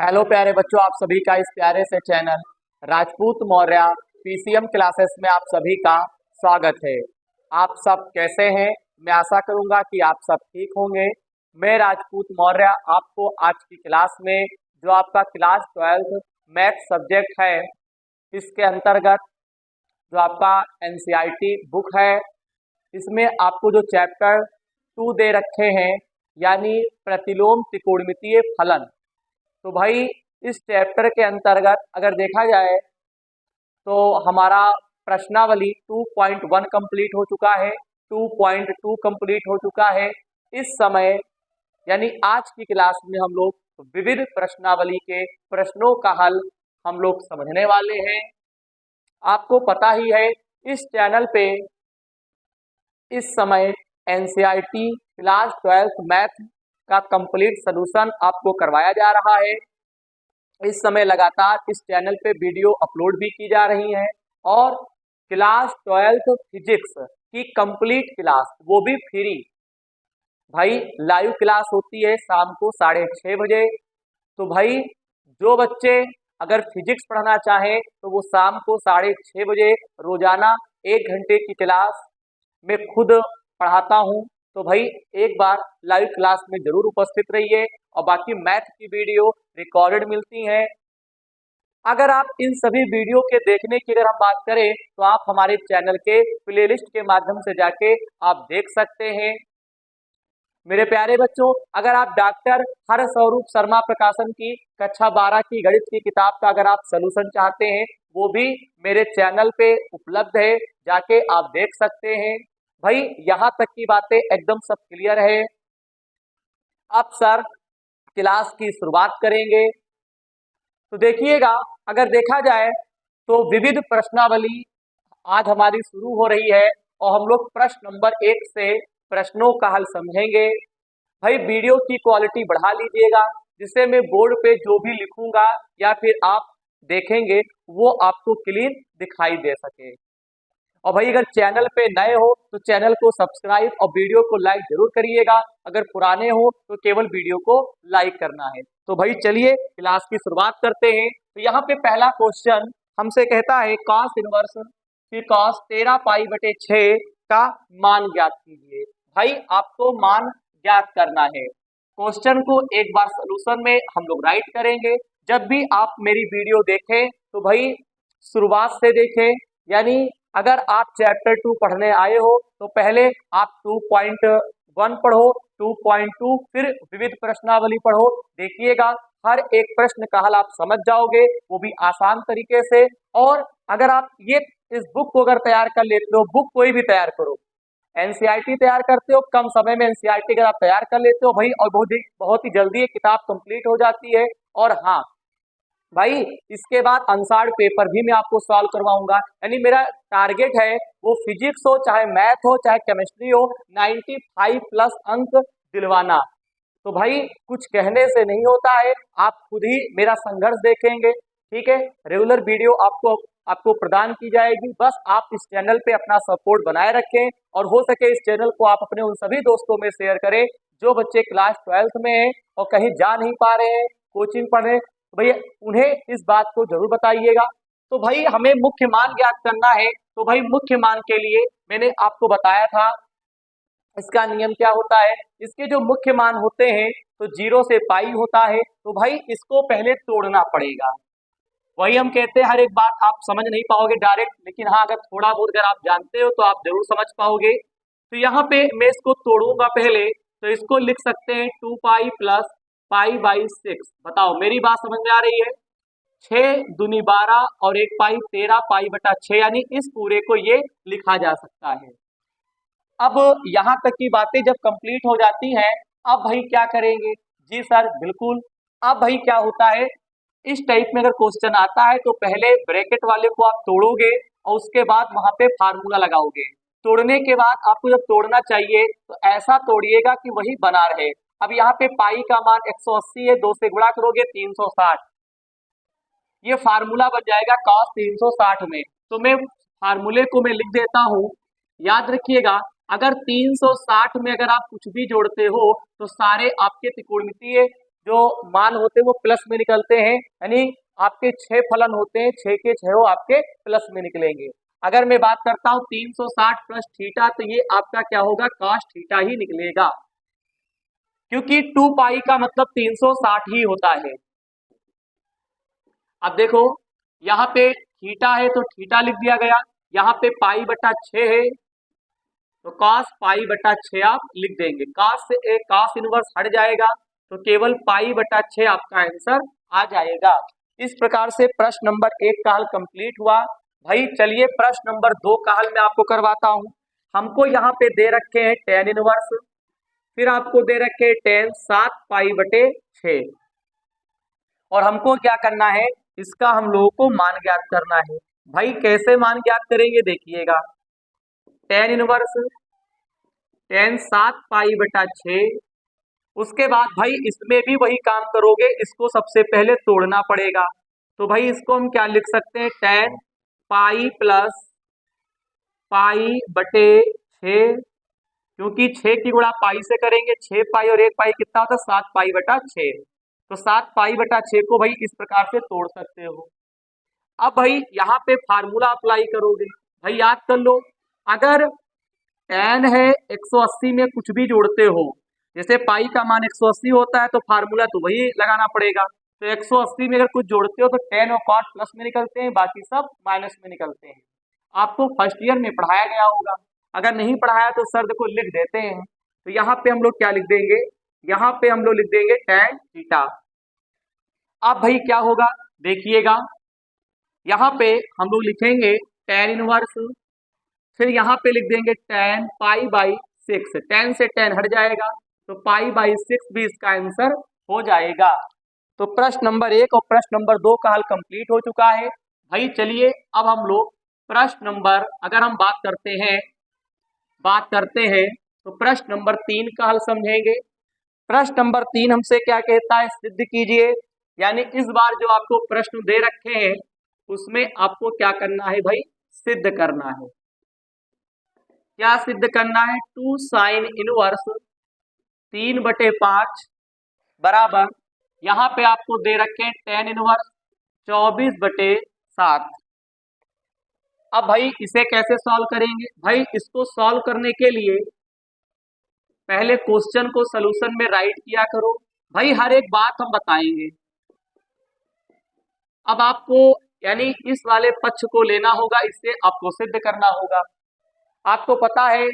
Hello प्यारे बच्चों, आप सभी का इस प्यारे से channel Rajput Maurya PCM classes में आप सभी का स्वागत है। आप सब कैसे हैं? मैं आशा करूंगा कि आप सब ठीक होंगे। मैं राजपूत मौर्य आपको आज की क्लास में जो आपका क्लास 12 मैथ सब्जेक्ट है, इसके अंतर्गत जो आपका एनसीईआरटी बुक है, इसमें आपको जो चैप्टर 2 दे रखे हैं, यानी प्रतिलोम त्रिकोणमितीय फलन। तो भाई इस चैप्टर के अंतर्गत अगर देखा जाए तो हमारा प्रश्नावली 2.1 कंप्लीट हो चुका है, 2.2 कंप्लीट हो चुका है। इस समय यानी आज की क्लास में हम लोग विविध प्रश्नावली के प्रश्नों का हल हम लोग समझने वाले हैं। आपको पता ही है इस चैनल पे इस समय एनसीईआरटी क्लास 12 मैथ का कंप्लीट सॉल्यूशन आपको करवाया जा रहा है। इस समय लगातार इस चैनल पे वीडियो अपलोड भी की जा रही हैं और क्लास 12 फिजिक्स की कंप्लीट क्लास वो भी फ्री भाई लाइव क्लास होती है शाम को 6:30 बजे। तो भाई जो बच्चे अगर फिजिक्स पढ़ना चाहें तो वो शाम को 6:30 बजे रोजाना 1 घंटे की क्लास में खुद पढ़ाता हूँ। तो भाई एक बार लाइव क्लास में जरूर उपस्थित रहिए और बाकी मैथ की वीडियो रिकॉर्डेड मिलती हैं। अगर आप इन सभी वीडियो के देखने की अगर हम बात करें तो आप हमारे चैनल के प्लेलिस्ट के माध्यम से जाके आप देख सकते हैं। मेरे प्यारे बच्चों, अगर आप डॉक्टर हर स्वरूप शर्मा प्रकाशन की कक्षा 12 की गणित की किताब का अगर आप सलूशन चाहते हैं, वो भी मेरे चैनल पे उपलब्ध है, जाके आप देख सकते हैं। भाई यहाँ तक की बातें एकदम सब क्लियर है। अब सर क्लास की शुरुआत करेंगे। तो देखिएगा, अगर देखा जाए तो विविध प्रश्नावली आज हमारी शुरू हो रही है और हम लोग प्रश्न नंबर 1 से प्रश्नों का हल समझेंगे। भाई वीडियो की क्वालिटी बढ़ा लीजिएगा, जिससे मैं बोर्ड पे जो भी लिखूंगा या फिर आप देखेंगे वो आपको क्लीन दिखाई दे सके। और भाई अगर चैनल पे नए हो तो चैनल को सब्सक्राइब और वीडियो को लाइक जरूर करिएगा। अगर पुराने हो तो केवल वीडियो को लाइक करना है। तो भाई चलिए क्लास की शुरुआत करते हैं। तो यहाँ पे पहला क्वेश्चन हमसे कहता है कॉस इनवर्स फिर कॉस 13π/6 का मान ज्ञात कीजिए। भाई आपको मान ज्ञात करना है। क्वेश्चन को एक बार सॉल्यूशन में हम लोग राइट करेंगे। जब भी आप मेरी वीडियो देखें तो भाई शुरुआत से देखें, यानी अगर आप चैप्टर 2 पढ़ने आए हो तो पहले आप 2.1 पढ़ो, 2.2 फिर विविध प्रश्नावली पढ़ो। देखिएगा हर एक प्रश्न का हल आप समझ जाओगे, वो भी आसान तरीके से। और अगर आप ये इस बुक को अगर तैयार कर लेते हो, बुक कोई भी तैयार करो, एनसीईआरटी तैयार करते हो कम समय में, एनसीईआरटी अगर आप तैयार कर लेते हो भाई और बहुत ही जल्दी ये किताब कंप्लीट हो जाती है। और हाँ भाई इसके बाद आंसर पेपर भी मैं आपको सॉल्व करवाऊंगा। यानी मेरा टारगेट है वो फिजिक्स हो चाहे मैथ हो चाहे केमिस्ट्री हो, 95+ अंक दिलवाना। तो भाई कुछ कहने से नहीं होता है, आप खुद ही मेरा संघर्ष देखेंगे। ठीक है, रेगुलर वीडियो आपको आपको प्रदान की जाएगी। बस आप इस चैनल पे अपना सपोर्ट बनाए रखें और हो सके इस चैनल को आप अपने उन सभी दोस्तों में शेयर करें जो बच्चे क्लास 12 में हैं और कहीं जा नहीं पा रहे हैं, कोचिंग पढ़ रहे हैं। तो भैया उन्हें इस बात को जरूर बताइएगा। तो भाई हमें मुख्य मान ज्ञात करना है। तो भाई मुख्य मान के लिए मैंने आपको बताया था इसका नियम क्या होता है। इसके जो मुख्य मान होते हैं तो 0 से पाई होता है। तो भाई इसको पहले तोड़ना पड़ेगा। वही हम कहते हैं, हर एक बात आप समझ नहीं पाओगे डायरेक्ट, लेकिन हाँ अगर थोड़ा बहुत अगर आप जानते हो तो आप जरूर समझ पाओगे। तो यहाँ पे मैं इसको तोड़ूंगा पहले। तो इसको लिख सकते हैं 2π + π/6। बताओ मेरी बात समझ में आ रही है? 6 दूनी 12 और 1 पाई 13π/6, यानी इस पूरे को ये लिखा जा सकता है। अब यहाँ तक की बातें जब कंप्लीट हो जाती हैं, अब भाई क्या करेंगे? जी सर बिल्कुल। अब भाई क्या होता है, इस टाइप में अगर क्वेश्चन आता है तो पहले ब्रैकेट वाले को आप तोड़ोगे और उसके बाद वहां पे फार्मूला लगाओगे। तोड़ने के बाद आपको जब तोड़ना चाहिए तो ऐसा तोड़िएगा कि वही बना रहे। अब यहाँ पे पाई का मान 180 है, 2 से गुणा करोगे 360, ये फार्मूला बन जाएगा cos 360 में। तो मैं फार्मूले को मैं लिख देता हूँ, याद रखिएगा। अगर 360 में अगर आप कुछ भी जोड़ते हो तो सारे आपके त्रिकोणमितीय जो मान होते हैं वो प्लस में निकलते हैं, यानी आपके 6 फलन होते हैं, 6 के 6 आपके प्लस में निकलेंगे। अगर मैं बात करता हूँ 360 प्लस थीटा, तो ये आपका क्या होगा, cos थीटा ही निकलेगा, क्योंकि 2 पाई का मतलब 360 ही होता है। अब देखो यहाँ पे थीटा है तो थीटा लिख दिया गया, यहाँ पे पाई बटा 6 है तो cos पाई बटा 6 आप लिख देंगे। cos से एक cos इनवर्स हट जाएगा तो केवल पाई बटा 6 आपका आंसर आ जाएगा। इस प्रकार से प्रश्न नंबर 1 का हल कंप्लीट हुआ। भाई चलिए प्रश्न नंबर 2 का हल मैं आपको करवाता हूं। हमको यहाँ पे दे रखे हैं tan इनवर्स, फिर आपको दे रखे हैं tan 7 पाई बटे 6, और हमको क्या करना है, इसका हम लोगों को मान ज्ञात करना है। भाई कैसे मान ज्ञात करेंगे, देखिएगा tan इनवर्स tan 7 पाई बटा 6, उसके बाद भाई इसमें भी वही काम करोगे, इसको सबसे पहले तोड़ना पड़ेगा। तो भाई इसको हम क्या लिख सकते हैं, tan पाई प्लस पाई बटे 6, क्योंकि 6 की गुणा पाई से करेंगे, 6 पाई और 1 पाई कितना होता है, 7 पाई बटा 6। तो 7 पाई बटा 6 को भाई इस प्रकार से तोड़ सकते हो। अब भाई यहाँ पे फार्मूला अप्लाई करोगे, भाई याद कर लो, अगर tan है 180 में कुछ भी जोड़ते हो, जैसे पाई का मान 180 होता है तो फार्मूला तो वही लगाना पड़ेगा। तो 180 में अगर कुछ जोड़ते हो तो tan और cot प्लस में निकलते हैं, बाकी सब माइनस में निकलते हैं। आपको फर्स्ट ईयर में पढ़ाया गया होगा, अगर नहीं पढ़ाया तो सर देखो लिख देते हैं। तो यहाँ पे हम लोग क्या लिख देंगे, यहाँ पे हम लोग लिख देंगे tan थीटा। अब भाई क्या होगा, देखिएगा यहाँ पे हम लोग लिखेंगे tan इनवर्स, फिर यहाँ पे लिख देंगे tan पाई बाई 6, tan से tan हट जाएगा तो पाई बाई 6 भी इसका आंसर हो जाएगा। तो प्रश्न नंबर 1 और प्रश्न नंबर 2 का हल कंप्लीट हो चुका है। भाई चलिए अब हम लोग प्रश्न नंबर, अगर हम बात करते हैं तो प्रश्न नंबर 3 का हल समझेंगे। प्रश्न नंबर 3 हमसे क्या कहता है, सिद्ध कीजिए, यानी इस बार जो आपको प्रश्न दे रखे हैं उसमें आपको क्या करना है भाई, सिद्ध करना है। क्या सिद्ध करना है, 2 साइन इनवर्स 3/5 बराबर, यहाँ पे आपको दे रखे हैं tan इनवर्स 24/7। अब भाई इसे कैसे सॉल्व करेंगे, भाई इसको सॉल्व करने के लिए पहले क्वेश्चन को सॉल्यूशन में राइट किया करो। भाई हर एक बात हम बताएंगे। अब आपको यानी इस वाले पक्ष को लेना होगा, इससे आपको सिद्ध करना होगा। आपको पता है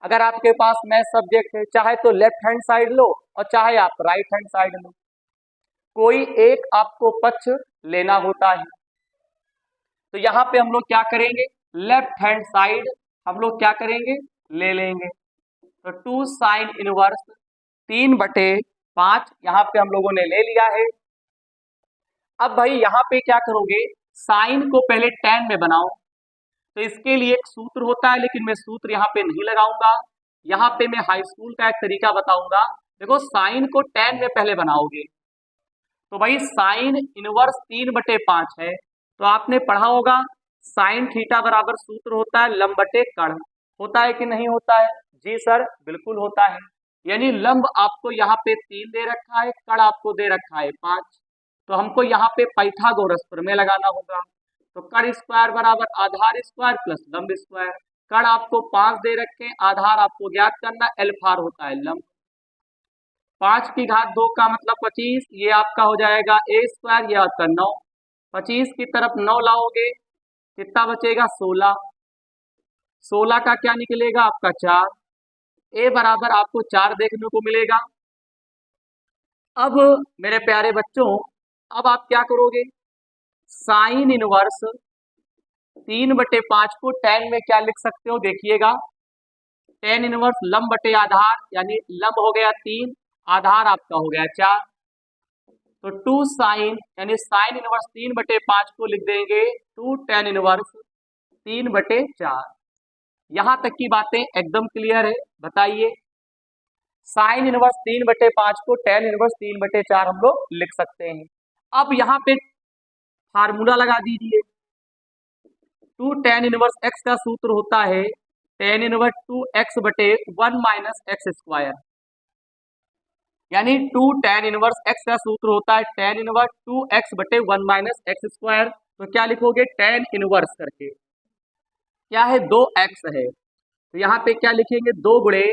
अगर आपके पास मैथ सब्जेक्ट है, चाहे तो लेफ्ट हैंड साइड लो और चाहे आप राइट हैंड साइड लो, कोई एक आपको पक्ष लेना होता है। तो यहाँ पे हम लोग क्या करेंगे, लेफ्ट हैंड साइड हम लोग क्या करेंगे, ले लेंगे। तो 2 साइन इनवर्स 3/5 यहाँ पे हम लोगों ने ले लिया है। अब भाई यहाँ पे क्या करोगे, साइन को पहले tan में बनाओ, तो इसके लिए एक सूत्र होता है, लेकिन मैं सूत्र यहाँ पे नहीं लगाऊंगा। यहाँ पे मैं हाई स्कूल का एक तरीका बताऊंगा। देखो साइन को tan में पहले बनाओगे, तो भाई साइन इनवर्स 3/5 है, तो आपने पढ़ा होगा साइन थीटा बराबर सूत्र होता है लंब बटे कर्ण, होता है कि नहीं होता है, जी सर बिल्कुल होता है। यानी लंब आपको यहाँ पे 3 दे रखा है, कर्ण आपको दे रखा है 5, तो हमको यहाँ पे पाइथागोरस प्रमेय लगाना होगा। तो कर्ण स्क्वायर बराबर आधार स्क्वायर प्लस लंब स्क्वायर, कर्ण आपको 5 दे रखे, आधार आपको ज्ञात करना, एल्फार होता है लंब, 5 की घात 2 का मतलब 25, ये आपका हो जाएगा ए स्क्वायर, ये आपका 9, 25 की तरफ 9 लाओगे कितना बचेगा 16, 16 का क्या निकलेगा आपका 4, ए बराबर आपको 4 देखने को मिलेगा। अब मेरे प्यारे बच्चों, अब आप क्या करोगे, साइन इनवर्स 3/5 को tan में क्या लिख सकते हो, देखिएगा tan इनवर्स लंब बटे आधार, यानी लंब हो गया 3, आधार आपका हो गया 4, तो 2 साइन यानी साइन इनवर्स 3/5 को लिख देंगे 2 tan इनवर्स 3/4। यहां तक की बातें एकदम क्लियर है, बताइए साइन इनवर्स 3/5 को tan इनवर्स 3/4 हम लोग लिख सकते हैं। अब यहाँ पे फार्मूला लगा दीजिए, 2 tan इनवर्स x का सूत्र होता है tan inverse 2x/1 - x square, यानी 2 tan इनवर्स x का सूत्र होता है tan इनवर्स 2x बटे 1 माइनस एक्स स्क्वायर। तो क्या लिखोगे tan इनवर्स करके, क्या है 2x है, तो यहाँ पे क्या लिखेंगे 2 गुणे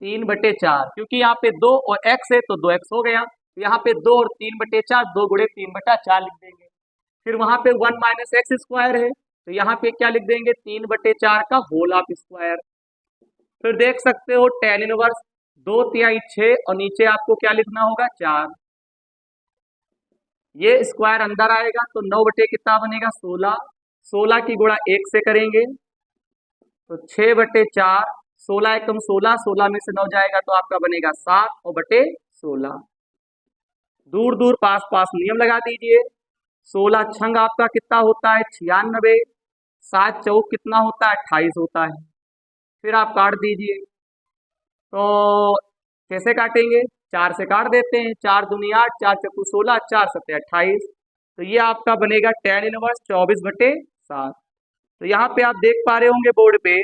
3/4, क्योंकि यहाँ पे 2 और x है तो 2x हो गया, तो यहाँ पे 2 और 3/4, 2 गुणे 3/4 लिख देंगे। फिर वहां पे 1 माइनस एक्स स्क्वायर है, तो यहाँ पे क्या लिख देंगे 3/4 का होल ऑफ स्क्वायर। फिर देख सकते हो tan इनवर्स 2 6 और नीचे आपको क्या लिखना होगा 4, ये स्क्वायर अंदर आएगा तो 9 बटे कितना बनेगा 16, 16 की गुणा 1 से करेंगे तो 6/4, 16 एकम 16, 16 में से 9 जाएगा तो आपका बनेगा 7 और बटे 16। दूर दूर पास पास नियम लगा दीजिए। 16 छंग आपका कितना होता है 96, 7 चौक कितना होता है 28 होता है। फिर आप काट दीजिए, तो कैसे काटेंगे 4 से काट देते हैं, 4 दूनी 8, 4 चौकू 16, 4 सत्ते 28, तो ये आपका बनेगा tan इनवर्स 24/7। तो यहाँ पे आप देख पा रहे होंगे बोर्ड पे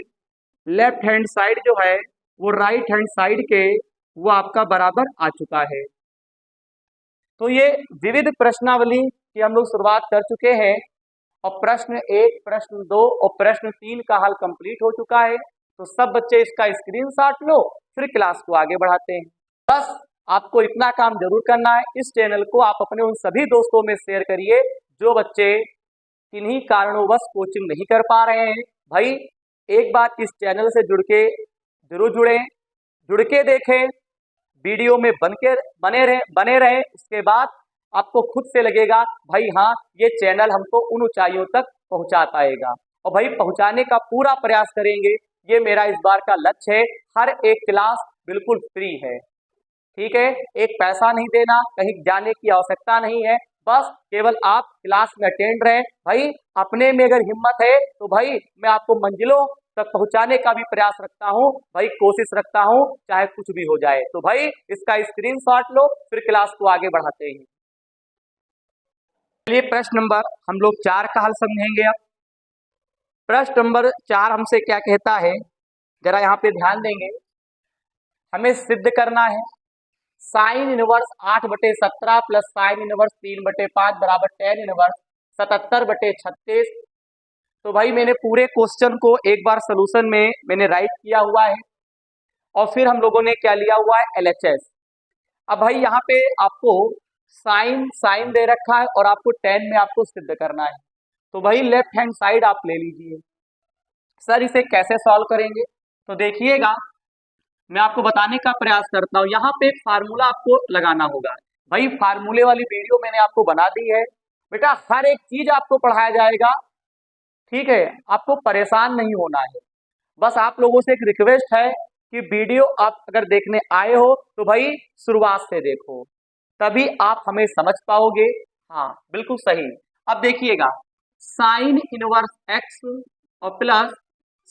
लेफ्ट हैंड साइड जो है वो राइट हैंड साइड के वो आपका बराबर आ चुका है। तो ये विविध प्रश्नावली की हम लोग शुरुआत कर चुके हैं और प्रश्न 1, प्रश्न 2 और प्रश्न 3 का हल कंप्लीट हो चुका है। तो सब बच्चे इसका स्क्रीनशॉट लो, फिर क्लास को आगे बढ़ाते हैं। बस आपको इतना काम जरूर करना है, इस चैनल को आप अपने उन सभी दोस्तों में शेयर करिए जो बच्चे किन्हीं कारणों कोचिंग नहीं कर पा रहे हैं। भाई एक बार इस चैनल से जुड़ के जरूर जुड़ के देखें, वीडियो में बने रहे, उसके बाद आपको खुद से लगेगा भाई हाँ ये चैनल हमको उन ऊंचाइयों तक पहुंचा पाएगा, और भाई पहुंचाने का पूरा प्रयास करेंगे, ये मेरा इस बार का लक्ष्य है। हर एक क्लास बिल्कुल फ्री है, ठीक है, एक पैसा नहीं देना, कहीं जाने की आवश्यकता नहीं है, बस केवल आप क्लास में अटेंड रहे। भाई अपने में अगर हिम्मत है तो भाई मैं आपको मंजिलों तक पहुंचाने का भी प्रयास रखता हूं, भाई कोशिश रखता हूं, चाहे कुछ भी हो जाए। तो भाई इसका स्क्रीनशॉट लो, फिर क्लास को आगे बढ़ाते हैं। चलिए प्रश्न नंबर हम लोग 4 का हल समझेंगे। अब प्रश्न नंबर 4 हमसे क्या कहता है, जरा यहाँ पे ध्यान देंगे। हमें सिद्ध करना है sine inverse 8/17 plus sine inverse 3/5 बराबर tan इनवर्स 77/36। तो भाई मैंने पूरे क्वेश्चन को एक बार सोल्यूशन में मैंने राइट किया हुआ है और फिर हम लोगों ने क्या लिया हुआ है LHS। अब भाई यहाँ पे आपको साइन दे रखा है और आपको tan में आपको सिद्ध करना है, तो भाई लेफ्ट हैंड साइड आप ले लीजिए। सर इसे कैसे सॉल्व करेंगे, तो देखिएगा मैं आपको बताने का प्रयास करता हूँ। यहाँ पे एक फार्मूला आपको लगाना होगा, भाई फार्मूले वाली वीडियो मैंने आपको बना दी है बेटा, हर एक चीज आपको पढ़ाया जाएगा, ठीक है, आपको परेशान नहीं होना है। बस आप लोगों से एक रिक्वेस्ट है कि वीडियो आप अगर देखने आए हो तो भाई शुरुआत से देखो, तभी आप हमें समझ पाओगे। हाँ बिल्कुल सही। अब देखिएगा साइन इनवर्स x और प्लस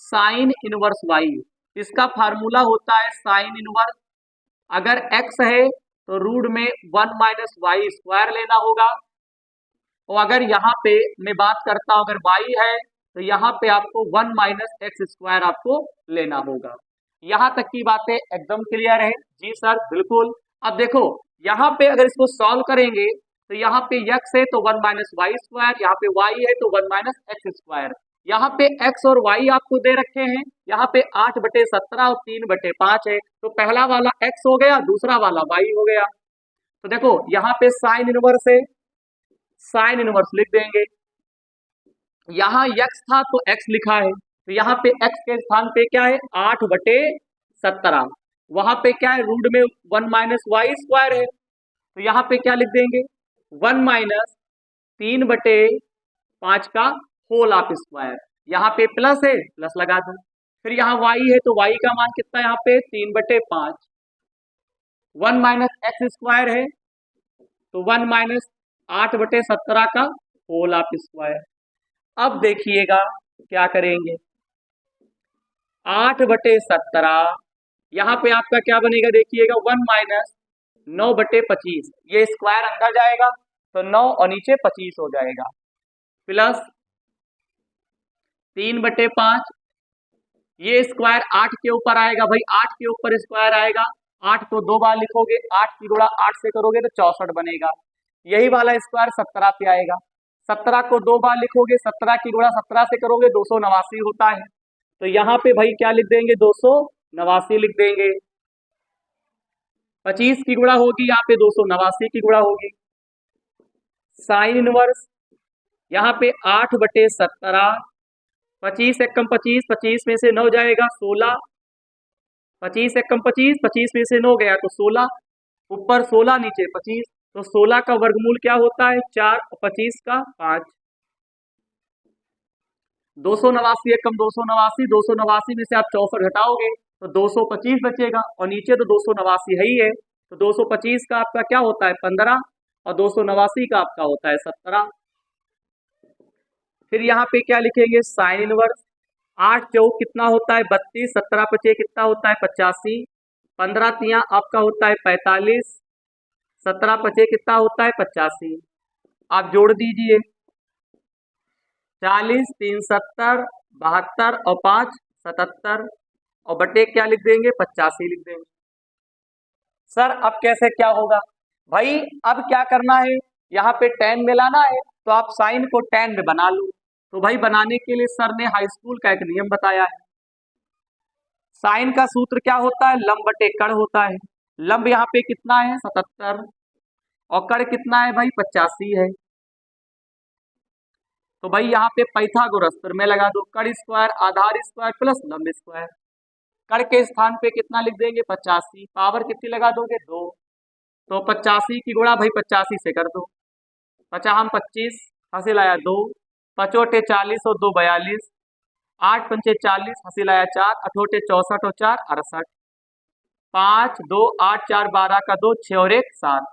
साइन इनवर्स y, इसका फार्मूला होता है साइन इनवर्स, अगर x है तो रूट में 1 माइनस वाई स्क्वायर लेना होगा, और अगर यहाँ पे मैं बात करता हूँ अगर y है तो यहाँ पे आपको 1 माइनस एक्स स्क्वायर आपको लेना होगा। यहाँ तक की बातें एकदम क्लियर है जी सर, बिल्कुल। अब देखो यहाँ पे अगर इसको सॉल्व करेंगे तो यहाँ पे x है तो 1 माइनस वाई स्क्वायर, यहाँ पे y है तो 1 माइनस एक्स स्क्वायर, यहाँ पे x और y आपको दे रखे हैं, यहाँ पे 8/17 और 3/5 है, तो पहला वाला x हो गया, दूसरा वाला y हो गया। तो देखो यहाँ पे साइन इनवर्स है, साइन इनवर्स लिख देंगे, यहाँ x था तो x लिखा है, तो यहाँ पे x के स्थान पे क्या है 8/17, वहां पे क्या है रूट में 1 माइनस वाई स्क्वायर है, तो यहाँ पे क्या लिख देंगे 1 माइनस 3/5 का होल ऑफ स्क्वायर, यहाँ पे प्लस है प्लस लगा दो, फिर यहाँ y है तो y का मान कितना यहाँ पे 3/5, 1 माइनस एक्स स्क्वायर है तो 1 माइनस 8/17 का होल ऑफ स्क्वायर। अब देखिएगा क्या करेंगे 8/17, यहाँ पे आपका क्या बनेगा देखिएगा 1 माइनस 9/25, ये स्क्वायर अंदर जाएगा तो 9 और नीचे 25 हो जाएगा, प्लस 3/5, ये स्क्वायर 8 के ऊपर आएगा, भाई 8 के ऊपर स्क्वायर आएगा 8 को 2 बार लिखोगे, 8 की गुणा 8 से करोगे तो 64 बनेगा। यही वाला स्क्वायर 17 पे आएगा। 17 को 2 बार लिखोगे, 17 की गुणा 17 से करोगे 289 होता है। तो यहाँ पे भाई क्या लिख देंगे, 289 लिख देंगे। 25 की गुणा होगी, यहाँ पे 289 की गुणा होगी। साइन इनवर्स यहाँ पे 8/17, 25 एकम 25, 25 में से 9 जाएगा 16, 25 एकम 25, 25 में से 9 गया तो 16, ऊपर 16 नीचे 25, तो 16 का वर्गमूल क्या होता है 4 और 25 का 5। 289 एकम 289, 289 में से आप 64 घटाओगे तो 225 बचेगा, और नीचे तो 289 है ही है, तो 225 का आपका क्या होता है 15, और 289 का आपका होता है 17। फिर यहाँ पे क्या लिखेंगे, साइन इनवर्स 8 चौक कितना होता है 32, 17 पचे कितना होता है 85, 15 तिया आपका होता है 45, 17 पचे कितना होता है 85। आप जोड़ दीजिए 40, 3 70, 72 और 5 77, और बटे क्या लिख देंगे 85 लिख देंगे। सर अब कैसे क्या होगा, भाई अब क्या करना है, यहाँ पे tan में लाना है, तो आप साइन को tan में बना लो। तो भाई बनाने के लिए सर ने हाई स्कूल का एक नियम बताया है। साइन का सूत्र क्या होता है, लंब बटे कड़ होता है। लंब यहाँ पे कितना है 77, और कड़ कितना है भाई 85 है। तो भाई यहाँ पे पाइथागोरस में लगा दो, कड़ स्क्वायर आधार स्क्वायर प्लस लंब स्क्वायर। कड़ के स्थान पे कितना लिख देंगे 85, पावर कितनी लगा दोगे 2, तो 85 की गुणा भाई 85 से कर दो। 50 25 हासिल आया 2, 5 40 और 2 42, 8 पंचे 40 हासिल आया 4, 8 64 और 4 68, 5 2 8 4 12 का 2 6 और 1 7।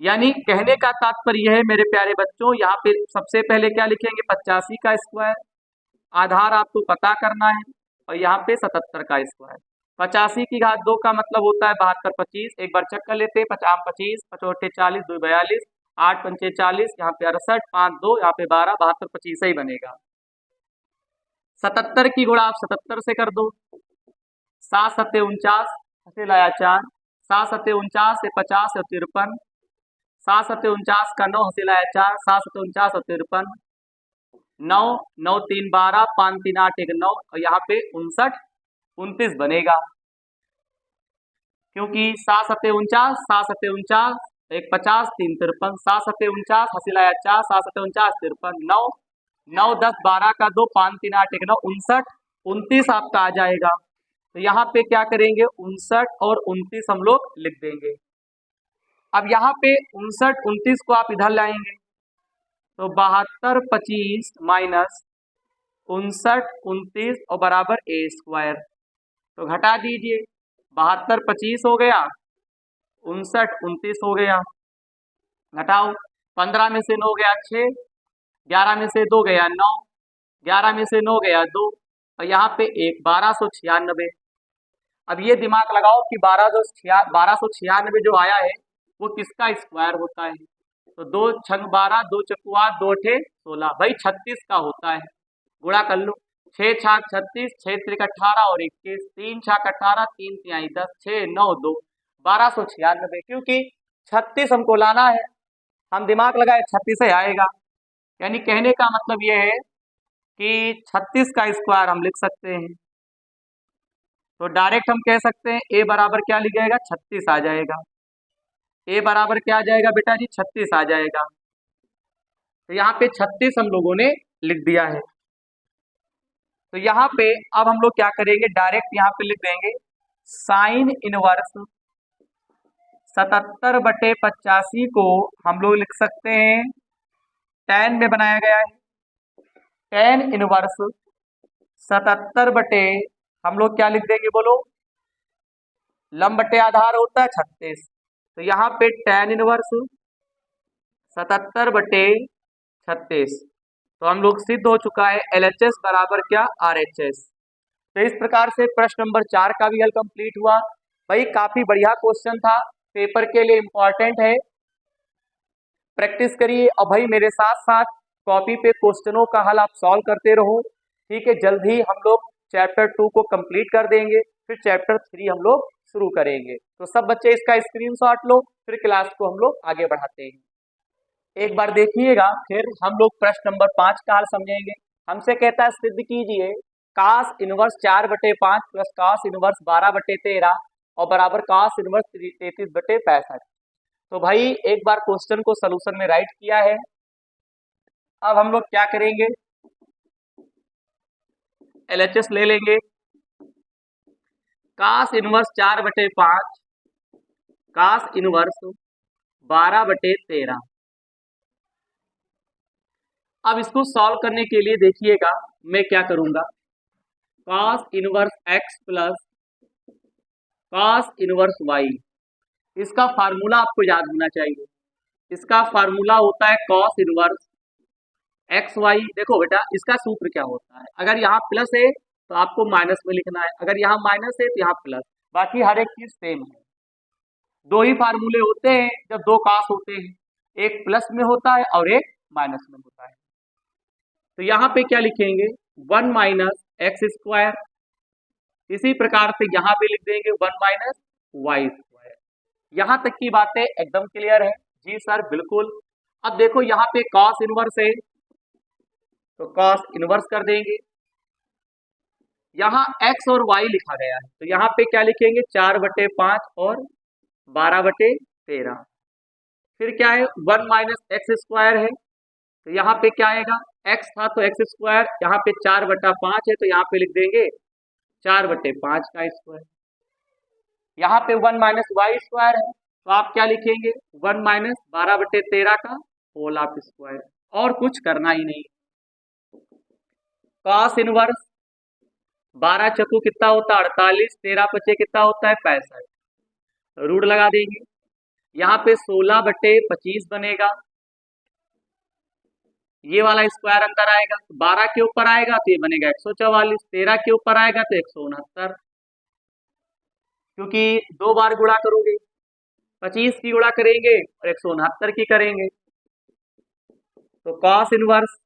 यानी कहने का तात्पर्य यह है मेरे प्यारे बच्चों, यहाँ पे सबसे पहले क्या लिखेंगे 85 का स्क्वायर, आधार आपको पता करना है, और यहाँ पे 77 का स्क्वायर। 85 की घात 2 का मतलब होता है 72 25, एक बार चेक कर लेते हैं, 50 25, 5 40 2 42, 8 पंचे 40, यहाँ पे 68, 5 2, यहाँ पे 12, 72 25 ही बनेगा। 77 की गुणा आप 77 से कर दो, 7 7 49 हासिल आया 4, 7 7 49 से 50 और 53, 7 7 49 का 9 हासिल आया 4, 7 7 49 और 53, 9 9 3 12, 5 3 8 1 9, और यहाँ पे 59 29 बनेगा, क्योंकि 7 7 49, 7 7 49, 1 50 3 53, 7 7 49 हासिल आया 4, 7 7 49 53, 9 9 10 12 का 2, 5 3 8 1 9, 59 29 आपका आ जाएगा। तो यहाँ पे क्या करेंगे 59 और 29 हम लोग लिख देंगे। अब यहाँ पे 59 29 को आप इधर लाएंगे तो 72 25 माइनस 59 29 और बराबर a स्क्वायर, तो घटा दीजिए 72 25 हो गया, 59 29 हो गया, घटाओ 15 में से 9 गया 6, 11 में से 2 गया 9, 11 में से 9 गया 2, और यहाँ पे 1 1296। अब ये दिमाग लगाओ कि 1296 जो आया है वो किसका स्क्वायर होता है, तो 2 छंग 12, 2 चक्कू 8, 2 अठे 16, भाई 36 का होता है। गुणा कर लो, 6 छाक 36, 6 त्रिक 18 और 21, 3 छाक 18, 3 तिहाई 10, 6 9 2 1296, क्योंकि 36 हमको लाना है, हम दिमाग लगाए 36 ही आएगा। यानी कहने का मतलब ये है कि 36 का स्क्वायर हम लिख सकते हैं, तो डायरेक्ट हम कह सकते हैं a बराबर क्या लिख जाएगा 36 आ जाएगा। a बराबर क्या आ जाएगा बेटा जी 36 आ जाएगा। तो यहाँ पे 36 हम लोगों ने लिख दिया है। तो यहाँ पे अब हम लोग क्या करेंगे, डायरेक्ट यहाँ पे लिख देंगे साइन इनवर्स 77/85 को हम लोग लिख सकते हैं tan में बनाया गया है। tan इनवर्स 77 हम लोग क्या लिख देंगे बोलो, लंब बटे आधार होता है 36, तो यहाँ पे tan इनवर्स 77/36, तो हम लोग सिद्ध हो चुका है LHS बराबर क्या RHS। तो इस प्रकार से प्रश्न नंबर 4 का भी हल कंप्लीट हुआ। भाई काफी बढ़िया क्वेश्चन था, पेपर के लिए इंपॉर्टेंट है, प्रैक्टिस करिए, और भाई मेरे साथ साथ कॉपी पे क्वेश्चनों का हल आप सॉल्व करते रहो, ठीक है। जल्द ही हम लोग चैप्टर 2 को कंप्लीट कर देंगे। फिर चैप्टर 3 हम लोग शुरू करेंगे। तो सब बच्चे इसका स्क्रीनशॉट लो, फिर क्लास को हम लोग आगे बढ़ाते हैं। एक बार देखिएगा, फिर हम लोग प्रश्न नंबर 5 का हल समझेंगे। हमसे कहता है सिद्ध कीजिए cos inverse 4/5 plus cos inverse 12/13 और बराबर cos इनवर्स 33/65। तो भाई एक बार क्वेश्चन को सॉल्यूशन में राइट किया है। अब हम लोग क्या करेंगे, LHS ले लेंगे। cos inverse 4/5 cos inverse 12/13। अब इसको सॉल्व करने के लिए देखिएगा मैं क्या करूंगा, cos inverse x plus cos inverse y, इसका फार्मूला आपको याद होना चाहिए। इसका फार्मूला होता है cos इनवर्स एक्स वाई। देखो बेटा इसका सूत्र क्या होता है, अगर यहाँ प्लस है तो आपको माइनस में लिखना है, अगर यहाँ माइनस है तो यहाँ प्लस, बाकी हर एक चीज सेम है। दो ही फार्मूले होते हैं जब दो cos होते हैं, एक प्लस में होता है और एक माइनस में होता है। तो यहाँ पे क्या लिखेंगे, 1 माइनस एक्स स्क्वायर, इसी प्रकार से यहाँ पे लिख देंगे 1 माइनस वाई स्क्वायर। यहाँ तक की बातें एकदम क्लियर है? जी सर बिल्कुल। अब देखो यहाँ पे cos इनवर्स है तो cos इनवर्स कर देंगे, यहाँ x और y लिखा गया है तो यहाँ पे क्या लिखेंगे 4/5 और 12/13। फिर क्या है 1 माइनस एक्स स्क्वायर है तो यहाँ पे क्या आएगा, x था तो एक्स स्क्वायर, यहाँ पे 4/5 है तो यहाँ पे लिख देंगे 4/5 का स्क्वायर। यहाँ पे 1 माइनस वाई स्क्वायर है तो आप क्या लिखेंगे 1 माइनस 12/13 का होल ऑफ स्क्वायर, और कुछ करना ही नहीं। cos इनवर्स 12 चक्कू कितना होता है 48, 13 पचे कितना होता है 65, रूट लगा देंगे। यहाँ पे 16/25 बनेगा, ये वाला स्क्वायर अंदर आएगा, 12 के ऊपर आएगा तो ये बनेगा 144, 13 के ऊपर आएगा तो 169, क्योंकि दो बार गुणा करोगे, 25 की गुणा करेंगे और 169 की करेंगे। तो cos इनवर्स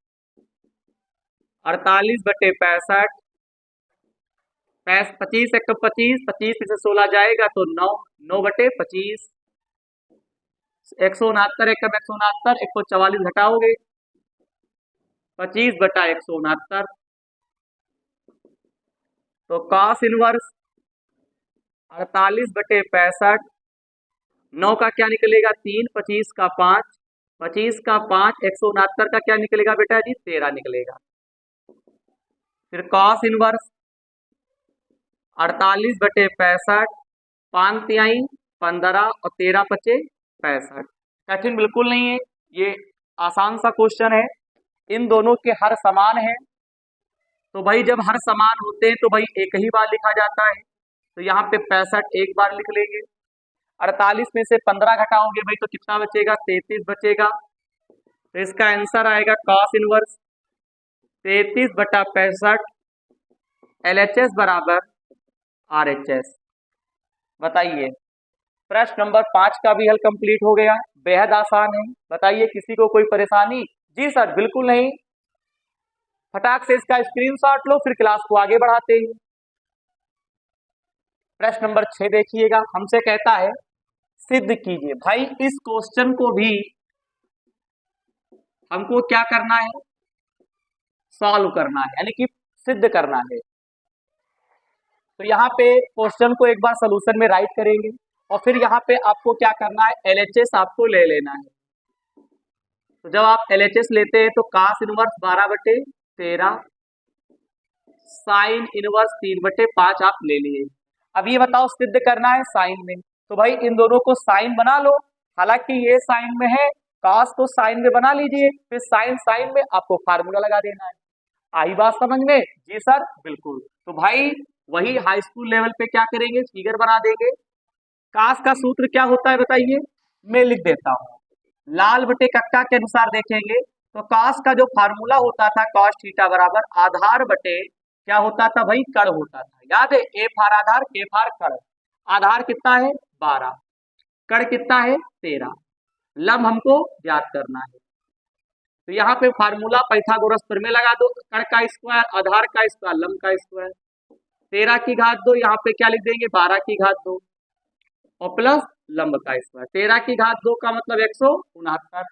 48/65, 25 एक 25, 25 से 16 जाएगा तो 9, 9/25, 169 एक 169, 144 घटाओगे 25/169। तो cos इनवर्स 48/65, 9 का क्या निकलेगा 3, 25 का 5, 25 का 5, 169 का क्या निकलेगा बेटा जी 13 निकलेगा। फिर cos इनवर्स 48/65, 5 तिहाई 15 और 13 पचे 65। कठिन बिल्कुल नहीं है, ये आसान सा क्वेश्चन है। इन दोनों के हर समान है तो भाई जब हर समान होते हैं तो भाई एक ही बार लिखा जाता है, तो यहाँ पे 65 एक बार लिख लेंगे। 48 में से 15 घटाओगे भाई तो कितना बचेगा 33 बचेगा। तो इसका आंसर आएगा cos इनवर्स 33/65 LHS बराबर RHS। बताइए प्रश्न नंबर 5 का भी हल कंप्लीट हो गया, बेहद आसान है। बताइए किसी को कोई परेशानी? जी सर बिल्कुल नहीं। फटाक से इसका स्क्रीनशॉट लो, फिर क्लास को आगे बढ़ाते हैं। प्रश्न नंबर 6 देखिएगा, हमसे कहता है सिद्ध कीजिए। भाई इस क्वेश्चन को भी हमको क्या करना है, सॉल्व करना है, यानी कि सिद्ध करना है। तो यहाँ पे क्वेश्चन को एक बार सॉल्यूशन में राइट करेंगे और फिर यहाँ पे आपको क्या करना है, LHS आपको ले लेना है। तो जब आप LHS लेते हैं तो cos इनवर्स 12/13, साइन इनवर्स 3/5 आप ले लिए। अब ये बताओ सिद्ध करना है साइन में, तो भाई इन दोनों को साइन बना लो। हालांकि ये साइन में है, cos को साइन में बना लीजिए, फिर साइन साइन में आपको फार्मूला लगा देना है। आई बात समझ में? जी सर बिल्कुल। तो भाई वही हाई स्कूल लेवल पे क्या करेंगे, फिगर बना देंगे। cos का सूत्र क्या होता है बताइए, मैं लिख देता हूँ। लाल बटे कक्का के अनुसार देखेंगे तो cos का जो फार्मूला होता था cos थीटा बराबर आधार बटे क्या होता था भाई, कड़ होता था। याद है, ए फार आधार के फार कड़। आधार कितना है 12, कड़ कितना है 13, लंब हमको ज्ञात करना है। तो यहाँ पे फार्मूला पाइथागोरस प्रमेय लगा दो, कड़ का स्क्वायर आधार का स्क्वायर लंब का स्क्वायर। 13 की घात 2, यहाँ पे क्या लिख देंगे 12 की घात 2 और प्लस लंब का स्क्वायर। 13 की घात 2 का मतलब 169,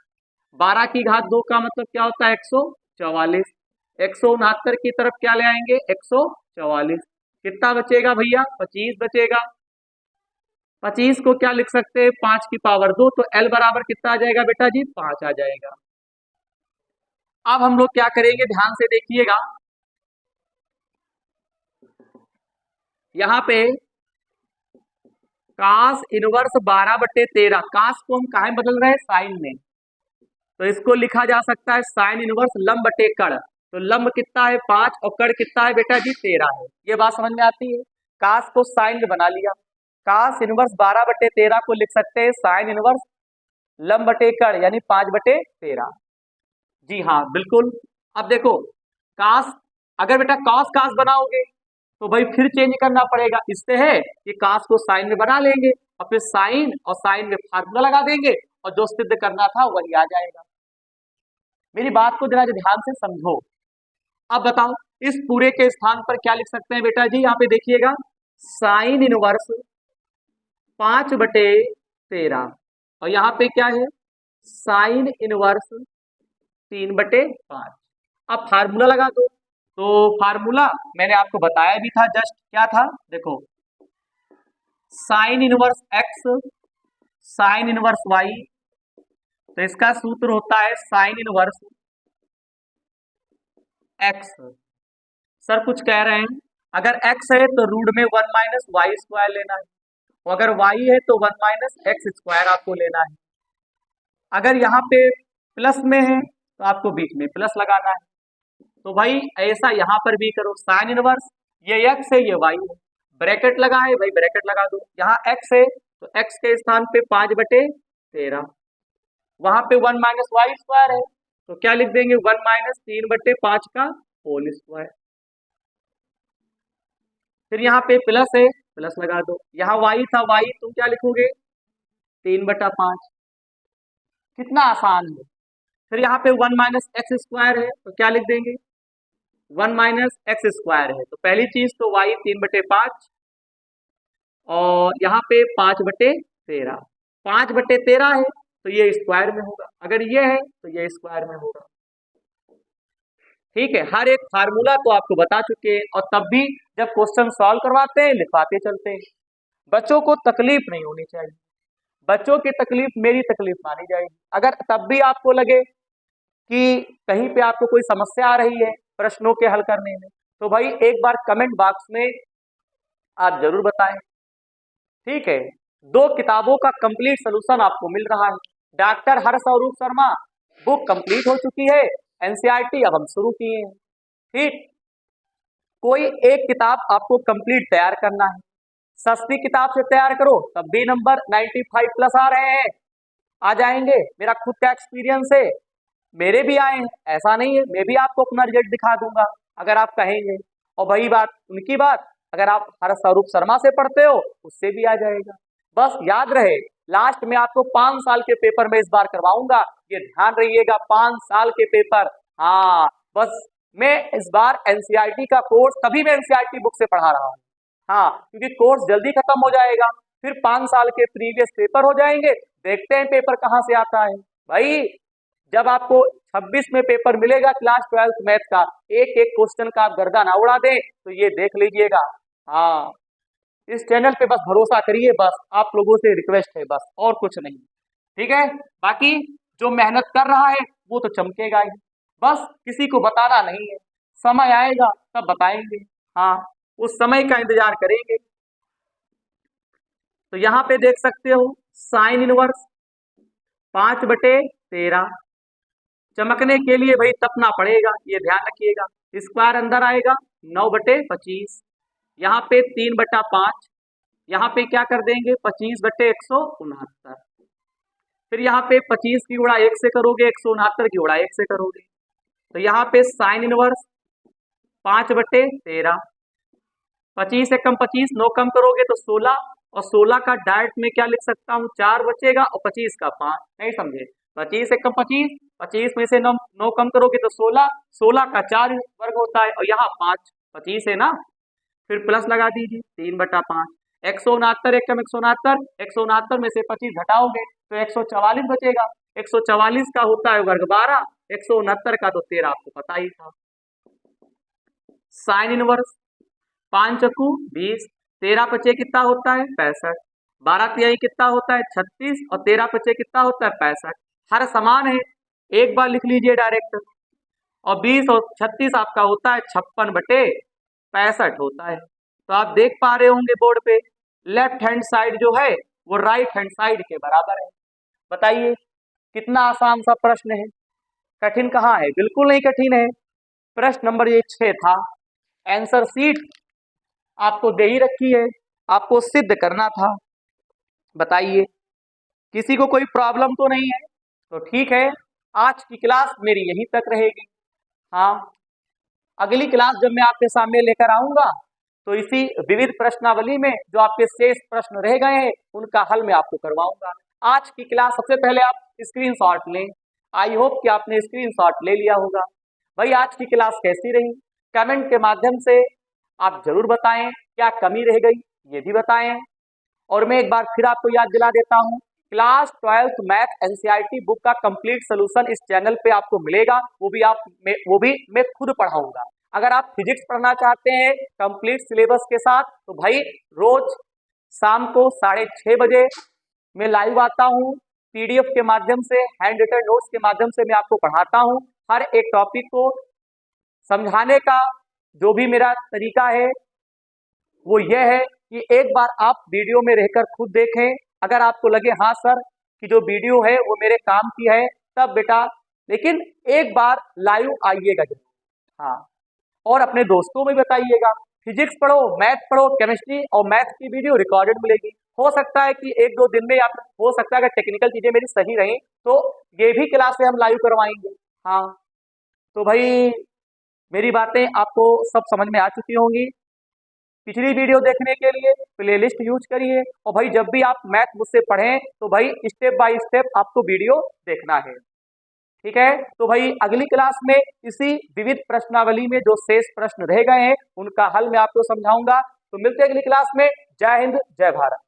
12 की घात 2 का मतलब क्या होता है 144, 169 की तरफ क्या ले आएंगे 144, कितना बचेगा भैया 25 बचेगा। 25 को क्या लिख सकते हैं 5 की पावर 2, तो L बराबर कितना आ जाएगा बेटा जी 5 आ जाएगा। अब हम लोग क्या करेंगे ध्यान से देखिएगा, यहाँ पे कास इनवर्स 12/13, कास को हम काहे बदल रहे हैं साइन में, तो इसको लिखा जा सकता है साइन इनवर्स लंब बटे कड़। तो लंब कितना है 5 और कड़ कितना है बेटा जी 13 है। ये बात समझ में आती है। कास को साइन में बना लिया, कास इनवर्स 12/13 को लिख सकते हैं साइन इनवर्स लंब बटे कड़ यानी 5/13। जी हाँ बिल्कुल। अब देखो कास, अगर बेटा कॉस कास बनाओगे तो भाई फिर चेंज करना पड़ेगा, इससे है कि कास को साइन में बना लेंगे और फिर साइन और साइन में फार्मूला लगा देंगे और जो सिद्ध करना था वही आ जाएगा। मेरी बात को जरा ध्यान से समझो। अब बताओ इस पूरे के स्थान पर क्या लिख सकते हैं बेटा जी, यहाँ पे देखिएगा साइन इनवर्स 5/13 और यहाँ पे क्या है साइन इनवर्स 3/5। अब फार्मूला लगा दो, तो फार्मूला मैंने आपको बताया भी था जस्ट, क्या था देखो sine inverse x sine inverse y, तो इसका सूत्र होता है साइन इनवर्स एक्स। सर कुछ कह रहे हैं, अगर एक्स है तो रूट में 1 माइनस वाई स्क्वायर लेना है, और अगर वाई है तो 1 माइनस एक्स स्क्वायर आपको लेना है। अगर यहाँ पे प्लस में है तो आपको बीच में प्लस लगाना है। तो भाई ऐसा यहाँ पर भी करो, साइन इनवर्स ये एक्स है ये वाई है, ब्रैकेट लगा है भाई ब्रैकेट लगा दो, यहाँ एक्स है तो एक्स के स्थान पे 5/13, वहां पे 1 माइनस वाई स्क्वायर है तो क्या लिख देंगे 1 माइनस 3/5 का होल स्क्वायर। फिर यहाँ पे प्लस है प्लस लगा दो, यहाँ वाई था वाई तुम क्या लिखोगे 3/5, कितना आसान है। फिर यहाँ पे 1 माइनस एक्स स्क्वायर है तो क्या लिख देंगे 1 माइनस एक्स स्क्वायर है, तो पहली चीज तो वाई 3/5 और यहाँ पे 5/13, 5/13 है तो ये स्क्वायर में होगा, अगर ये है तो ये स्क्वायर में होगा। ठीक है, हर एक फार्मूला तो आपको बता चुके हैं और तब भी जब क्वेश्चन सॉल्व करवाते हैं लिखवाते चलते हैं। बच्चों को तकलीफ नहीं होनी चाहिए, बच्चों की तकलीफ मेरी तकलीफ मानी जाएगी। अगर तब भी आपको लगे कि कहीं पे आपको कोई समस्या आ रही है प्रश्नों के हल करने में, तो भाई एक बार कमेंट बॉक्स में आप जरूर बताएं। ठीक है, 2 किताबों का कंप्लीट सोल्यूशन आपको मिल रहा है। डॉक्टर हर्षरूप शर्मा बुक कंप्लीट हो चुकी है, एनसीईआरटी अब हम शुरू किए हैं। ठीक, कोई एक किताब आपको कंप्लीट तैयार करना है, सस्ती किताब से तैयार करो तब भी नंबर 95 प्लस आ रहे हैं, आ जाएंगे। मेरा खुद का एक्सपीरियंस है, मेरे भी आए हैं, ऐसा नहीं है, मैं भी आपको अपना रिजल्ट दिखा दूंगा अगर आप कहेंगे। और वही बात उनकी बात, अगर आप हर्षरूप शर्मा से पढ़ते हो उससे भी आ जाएगा। बस याद रहे लास्ट में आपको 5 साल के पेपर में इस बार करवाऊंगा, ये ध्यान रखिएगा 5 साल के पेपर। हाँ बस मैं इस बार एनसीईआरटी का कोर्स, तभी मैं एनसीईआरटी बुक से पढ़ा रहा हूँ। हाँ क्योंकि कोर्स जल्दी खत्म हो जाएगा, फिर 5 साल के प्रीवियस पेपर हो जाएंगे, देखते हैं पेपर कहाँ से आता है। भाई जब आपको 26 में पेपर मिलेगा क्लास 12th मैथ का, एक एक क्वेश्चन का आप गर्दा ना उड़ा दें तो ये देख लीजिएगा। हाँ इस चैनल पे बस भरोसा करिए, बस आप लोगों से रिक्वेस्ट है बस, और कुछ नहीं। ठीक है, बाकी जो मेहनत कर रहा है वो तो चमकेगा ही, बस किसी को बताना नहीं है, समय आएगा तब बताएंगे। हाँ उस समय का इंतजार करेंगे। तो यहाँ पे देख सकते हो साइन इनवर्स 5/13, चमकने के लिए भाई तपना पड़ेगा, ये ध्यान रखिएगा। स्क्वायर अंदर आएगा 9/25, यहाँ पे 3/5, यहाँ पे क्या कर देंगे 25/169। फिर यहाँ पे 25 की गुणा 1 से करोगे, 169 की गुणा 1 से करोगे, तो यहाँ पे साइन इनवर्स 5/13, 25 से कम 25, 9 कम करोगे तो 16, और 16 का डायरेक्ट में क्या लिख सकता हूँ 4 बचेगा और 25 का 5, नहीं समझे, 25 से कम 25, 25 में से 9 कम करोगे तो 16, 16 का 4 वर्ग होता है और यहाँ 5, 25 है ना, फिर प्लस लगा दीजिए 3/5। 169 एकम 169, 169 में से 25 घटाओगे तो 144 बचेगा। 144 का होता है वर्ग 12, 169 का तो 13 आपको पता ही था। साइन इनवर्स 5 चक्कू 20, 13 पचे कितना होता है 65, 12 तिहाई कितना होता है 36 और 13 पचे कितना होता है 65। हर समान है, एक बार लिख लीजिए डायरेक्ट। और 20 और 36 आपका होता है 56/65 होता है। तो आप देख पा रहे होंगे बोर्ड पे लेफ्ट हैंड साइड जो है वो राइट हैंड साइड के बराबर है। बताइए कितना आसान सा प्रश्न है, कठिन कहाँ है, बिल्कुल नहीं कठिन है। प्रश्न नंबर ये 6 था। आंसर शीट आपको दे ही रखी है, आपको सिद्ध करना था। बताइए किसी को कोई प्रॉब्लम तो नहीं है? तो ठीक है, आज की क्लास मेरी यहीं तक रहेगी। हाँ, अगली क्लास जब मैं आपके सामने लेकर आऊंगा तो इसी विविध प्रश्नावली में जो आपके शेष प्रश्न रह गए हैं उनका हल मैं आपको करवाऊंगा। आज की क्लास सबसे पहले आप स्क्रीनशॉट लें। आई होप कि आपने स्क्रीनशॉट ले लिया होगा। भाई आज की क्लास कैसी रही, कमेंट के माध्यम से आप जरूर बताएं। क्या कमी रह गई ये भी बताएं। और मैं एक बार फिर आपको याद दिला देता हूं, class 12th math NCERT book का कंप्लीट सोल्यूशन इस चैनल पे आपको मिलेगा, वो भी मैं खुद पढ़ाऊंगा। अगर आप फिजिक्स पढ़ना चाहते हैं कंप्लीट सिलेबस के साथ तो भाई रोज शाम को 6:30 बजे मैं लाइव आता हूं। पीडीएफ के माध्यम से, हैंड रिटन नोट्स के माध्यम से मैं आपको पढ़ाता हूं। हर एक टॉपिक को समझाने का जो भी मेरा तरीका है वो यह है कि एक बार आप वीडियो में रहकर खुद देखें। अगर आपको लगे हाँ सर कि जो वीडियो है वो मेरे काम की है, तब बेटा लेकिन एक बार लाइव आइएगा जरूर। हाँ, और अपने दोस्तों में बताइएगा। फिजिक्स पढ़ो, मैथ पढ़ो, केमिस्ट्री और मैथ की वीडियो रिकॉर्डेड मिलेगी। हो सकता है कि 1-2 दिन में, या हो सकता है अगर टेक्निकल चीजें मेरी सही रही तो ये भी क्लास से हम लाइव करवाएंगे। हाँ, तो भाई मेरी बातें आपको सब समझ में आ चुकी होंगी। पिछली वीडियो देखने के लिए प्लेलिस्ट यूज करिए, और भाई जब भी आप मैथ मुझसे पढ़ें तो भाई स्टेप बाय स्टेप आपको वीडियो देखना है। ठीक है, तो भाई अगली क्लास में इसी विविध प्रश्नावली में जो शेष प्रश्न रह गए हैं उनका हल मैं आपको समझाऊंगा। तो मिलते हैं अगली क्लास में। जय हिंद, जय भारत।